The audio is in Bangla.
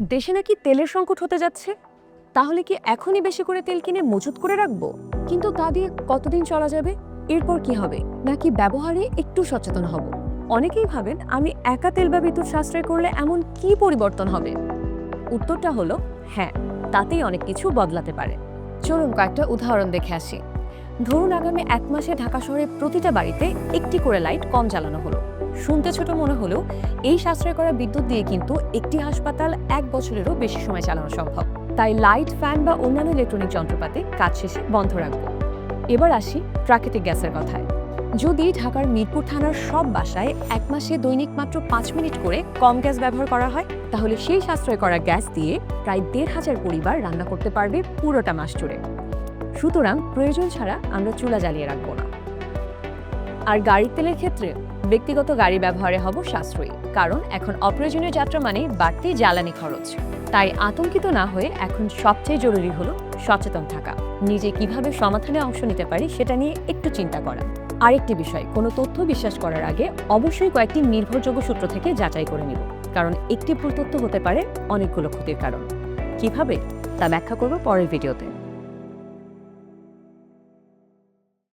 দেশে নাকি তেলের সংকট হতে যাচ্ছে, তাহলে কি এখনই বেশি করে তেল কিনে মজুত করে রাখবো? কিন্তু তা দিয়ে কতদিন চলা যাবে? এরপর কি হবে? নাকি ব্যবহারে একটু সচেতন হব? অনেকেই ভাবেন আমি একা তেল বা বিদ্যুৎ সাশ্রয় করলে এমন কি পরিবর্তন হবে। উত্তরটা হলো হ্যাঁ, তাতেই অনেক কিছু বদলাতে পারে। চলুন কয়েকটা উদাহরণ দেখে আসি। ধরুন আগামী 1 মাসে ঢাকা শহরে প্রতিটা বাড়িতে একটি করে লাইট কম জ্বালানো হলো। শুনতে ছোট মনে হলেও এই সাশ্রয় করা বিদ্যুৎ দিয়ে কিন্তু একটি হাসপাতাল 1 বছরেরও বেশি সময় চালানো সম্ভব। তাই লাইট, ফ্যান বা অন্যান্য ইলেকট্রনিক যন্ত্রপাতি কাজ শেষে বন্ধ রাখবো। এবার আসি প্রাকৃতিক গ্যাসের কথায়। যদি ঢাকার মিরপুর থানার সব বাসায় 1 মাসে দৈনিক মাত্র 5 মিনিট করে কম গ্যাস ব্যবহার করা হয়, তাহলে সেই সাশ্রয় করা গ্যাস দিয়ে প্রায় 1,500 পরিবার রান্না করতে পারবে পুরোটা মাস জুড়ে। সুতরাং প্রয়োজন ছাড়া আমরা চুলা জ্বালিয়ে রাখবো না। আর গাড়ির তেলের ক্ষেত্রে ব্যক্তিগত গাড়ি ব্যবহারে হব সাশ্রয়ী, কারণ এখন অপ্রয়োজনীয় যাত্রা মানে বাড়তি জ্বালানি খরচ। তাই আতঙ্কিত না হয়ে এখন সবচেয়ে জরুরি হলো সচেতন থাকা, নিজে কিভাবে সমাধানে অংশ নিতে পারি সেটা নিয়ে একটু চিন্তা করা। আরেকটি বিষয়, কোনো তথ্য বিশ্বাস করার আগে অবশ্যই কয়েকটি নির্ভরযোগ্য সূত্র থেকে যাচাই করে নিব, কারণ একটি ভুল তথ্য হতে পারে অনেকগুলো ক্ষতির কারণ। কিভাবে তা ব্যাখ্যা করব পরের ভিডিওতে।